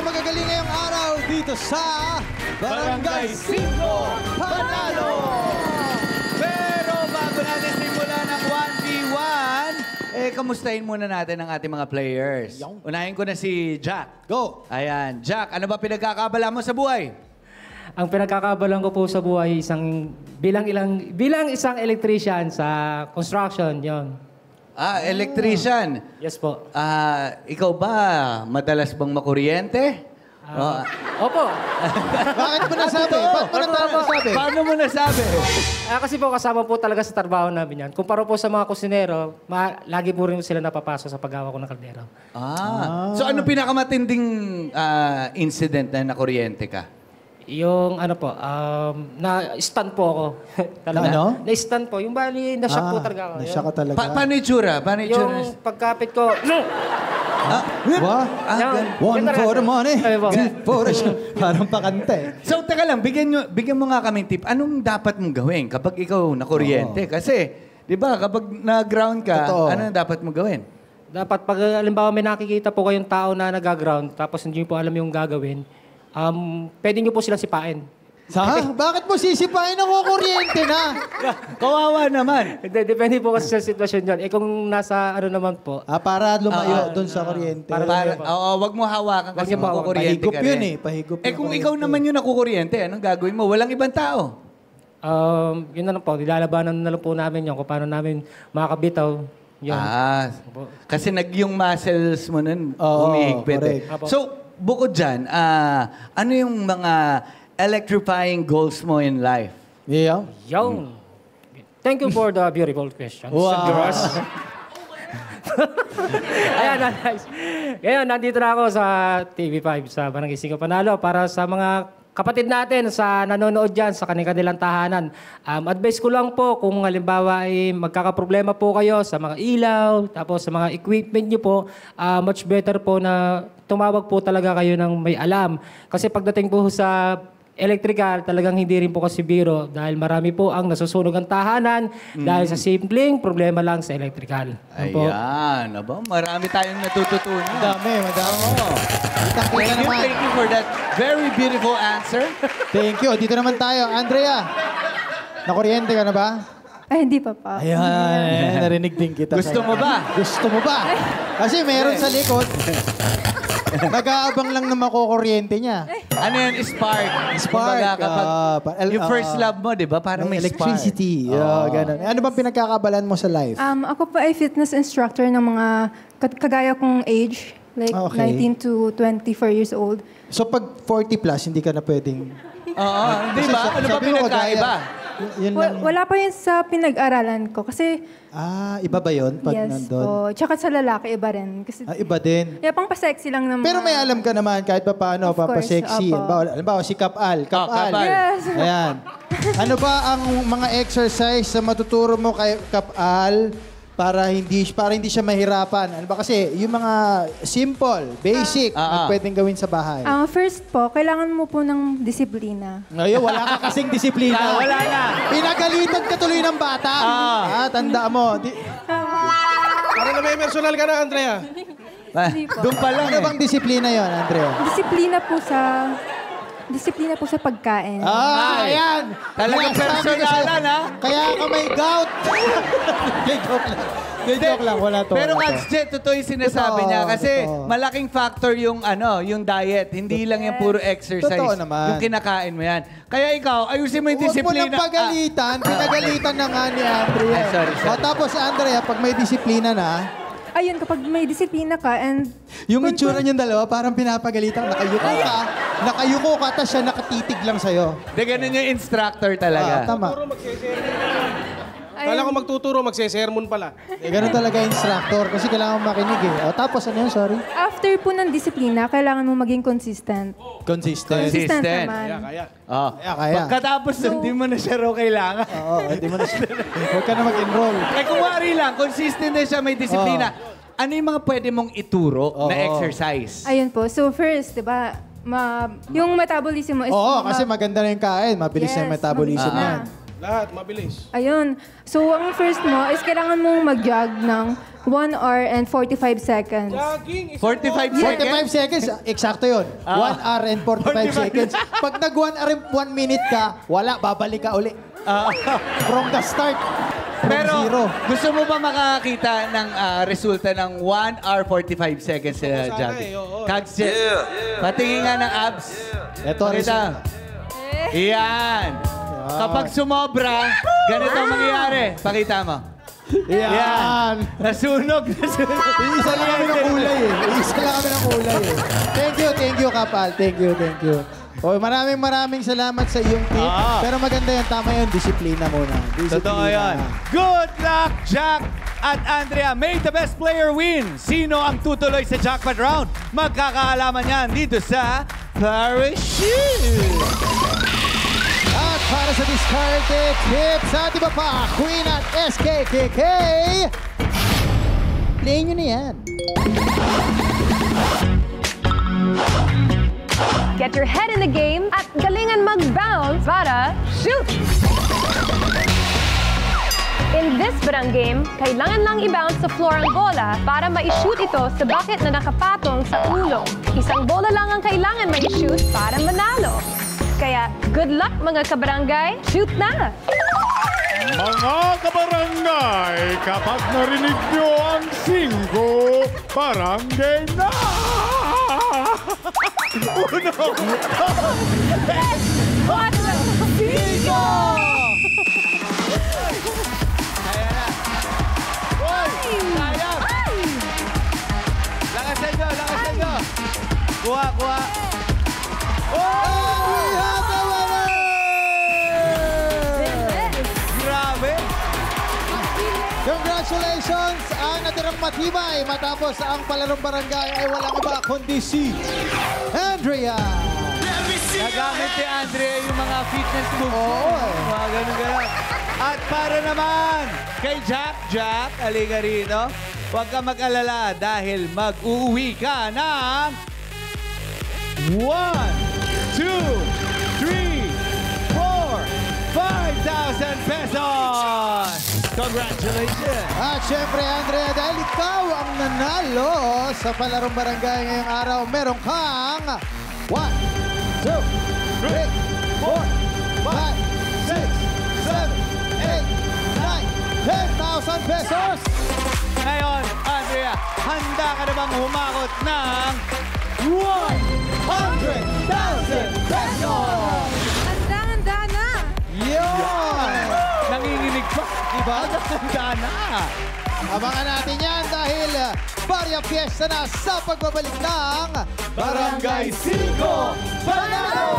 ang magagaling ngayong araw dito sa Barangay 5 Panalo! Pero bago natin simulan ng 1v1, kamustahin muna natin ang ating mga players. Unahin ko na si Jack. Go! Ayan. Jack, ano ba pinagkakabala mo sa buhay? Ang pinagkakabalan ko po sa buhay bilang isang electrician sa construction, yon. Electrician. Yes po. Ikaw ba madalas bang makuryente? Opo. Bakit mo nasabi? Bakit mo nasabi? Paano mo nasabi? Kasi po kasama po talaga sa trabaho namin yan. Kumpara po sa mga kusinero, lagi po rin sila napapasok sa paggawa ko ng kaldero. So ano pinakamatinding incident na nakuryente ka? Yung na-stun po ako. Talaga. Na ano? Na-stun po. Yung bali, na-shock po talaga ako. Na-shock ka talaga. Paano itsura? Yung pagkapit ko, One for the money, Ay, po. two for the show. Parang pakante. So, teka lang, bigyan mo nga kaming tip. Anong dapat mong gawin kapag ikaw nakuryente? Kasi, di ba, kapag na-ground ka, Totoo. ano dapat mong gawin? dapat pag halimbawa may nakikita po kayong tao na nag-ground tapos hindi po alam yung gagawin, pwede nyo po silang sipain. Bakit mo sisipain ang kukuryente na? Kawawa naman. Hindi, depende po kasi sa sitwasyon yun. Kung nasa ano naman po, Para lumayo doon sa kuryente. Wag mo hawakan kasi makukuryente Pahigop ka yun rin. Pahigop Kung ikaw naman yung nakukuryente, anong gagawin mo? Walang ibang tao. yun na lang po, nilalabanan na lang po namin yun kung paano namin makakabitaw. Yun. Kasi yung muscles mo nun, Oo, humihigpit. correct. So, bukod dyan, ano yung mga electrifying goals mo in life? Yeah. Yung. Thank you for the beautiful questions. Wow. Ayan, nice. Ngayon, nandito na ako sa TV5 sa Barangay 5 Panalo para sa mga kapatid natin sa nanonood dyan sa kanilang tahanan. Advice ko lang po kung halimbawa ay magkakaproblema po kayo sa mga ilaw, tapos sa mga equipment nyo po, much better po na tumawag po talaga kayo ng may alam. Kasi pagdating po sa electrical, talagang hindi rin po kasi biro dahil marami po ang nasusunog ang tahanan dahil sa simpleng problema lang sa electrical. Ayan. Aba, marami tayong natututunan. Madami. Thank you for that very beautiful answer. Thank you. Dito naman tayo. Andrea, nakuryente ka na ba? Ay, hindi pa pa. Ayan. Narinig din kita. Gusto mo ba? Gusto mo ba? Kasi meron sa likod. Nag-aabang lang na makukuryente niya. Ano yan? Spark. Spark. Kapag yung first love mo, di ba? Parang may electricity. Ganun. Ano bang pinagkakabalan mo sa life? Ako po ay fitness instructor ng mga kagaya kong age. Like 19 to 24 years old. So pag 40 plus, hindi ka na pwedeng... Oo, di ba? Ano ba pinagkaiba? Wala pa yun sa pinag-aralan ko. Kasi... iba ba yun? Pag yes nandun? po. Tsaka sa lalaki, iba rin. Kasi, iba din. yeah, pang pa-sexy lang naman. Pero may alam ka naman kahit pa paano, Of course, pampasexy. opo. Halimbawa, si Kapal. Kapal. Yes. Ayan. Ano ba ang mga exercise na matuturo mo kay Kapal para hindi siya mahirapan? Ano ba kasi yung mga simple, basic na pwedeng gawin sa bahay? First po, kailangan mo po ng disiplina. Ngayon, wala ka kasing disiplina. Wala na. Pinagalitan ka tuloy ng bata. Tanda mo. Parang na may personal ka na, Andrea. Hindi po. Doon pa lang Ano bang disiplina yon, Andrea? Disiplina po sa pagkain. Ayan. Talagang personalan, ha? Kaya ka may gout. Joke lang. Wala to. Pero wala to. Kats Jet, totoo yung sinasabi niya. Kasi totoo. malaking factor yung diet. Hindi lang yung puro exercise. Totoo naman. Yung kinakain mo yan. Kaya ikaw, ayusin mo yung Huwag mo disiplina. nang pagalitan. Pinagalitan na nga ni Andrea. Sorry. Tapos, Andrea, pag may disiplina na, Ayun, kapag may disiplina ka and... yung itsura niyong dalawa, parang pinapagalitan. Nakayuko ka, tapos siya nakatitig lang sa'yo. De, ganun yung instructor talaga. Tama. Kala ko magtuturo, magsesermon pala. Ganun talaga yung instructor kasi kailangan makinig eh. Tapos, ano yun? Sorry? After po ng disiplina, kailangan mo maging consistent. Consistent. Consistent. naman. Kaya. Kaya. Pagkatapos hindi mo na siya raw kailangan. Oo, hindi mo na siya. Huwag ka na mag-enroll. Kung wari lang, consistent na siya, may disiplina. Ano yung mga pwede mong ituro na exercise? Ayun po. So first, di ba, yung metabolism mo is... Oo, kasi maganda na yung kain. Mabilis na yung metabolism mabilis yan. na. Lahat, mabilis. Ayun. So, ang first mo is kailangan mong mag-jog ng 1 hour and 45 seconds. Jogging. 45 45 seconds? seconds, eksakto yun. 1 hour and 45 seconds. Pag nag 1 hour and 1 minute ka, wala, babalik ka uli. From the start. From Pero zero. gusto mo ba makakita ng resulta ng 1 hour 45 seconds sa sana jogging? oo. Kags, patingin nga ng abs. Ito, Pakita. Yan. Kapag sumobra, ganito ang mangyayari. Pakita mo. Yan. Nasunog. Isa lang kami ng kulay eh. Isa lang kami ng kulay eh. Thank you, Kapal. Thank you. Oh, maraming salamat sa iyong tip. Pero maganda yan, tama yun, disiplina muna. Totoo yan. Good luck, Jack at Andrea. May the best player win. Sino ang tutuloy sa jackpot round? Magkakaalaman yan dito sa Parachute. At para sa discarded tips, at iba pa, Queen at SKKK, play nyo na yan. Get your head in the game at galingan mag-bounce para shoot! In this barang game, kailangan lang i-bounce sa floor ang bola para ma-shoot ito sa bucket na nakapatong sa ulo. Isang bola lang ang kailangan ma-shoot para manalo. Kaya, good luck mga kabarangay, shoot na! Mga kabarangay, kapag narinig nyo ang 5, barangay na! 1, 2, 3, 4, 5,000 pesos! Kuha! Grabe! Congratulations! Ang natirang matibay matapos ang palarong barangay ay walang iba kundi si Andrea! Nagamit ni Andrea yung mga fitness moves. Oo. Mga ganun. At para naman kay Jack, halika rito. Huwag ka mag-alala dahil mag-uuwi ka ng 1, 2, 3, 4, 5,000 pesos! Congratulations! At syempre, Andrea, dahil ikaw ang nanalo sa palarong barangay ngayong araw, meron kang 1, 2, 3, 4, 5, 6, 7, 8, 9, 10,000 pesos! Ngayon, Andrea, handa ka na bang humakot ng 100,000 pesos! Handa na! Yun! nanginginig pa? Diba? Handa na! Abangan natin yan dahil Barya Fiesta na sa pagbabalik ng Barangay 5 Panalo!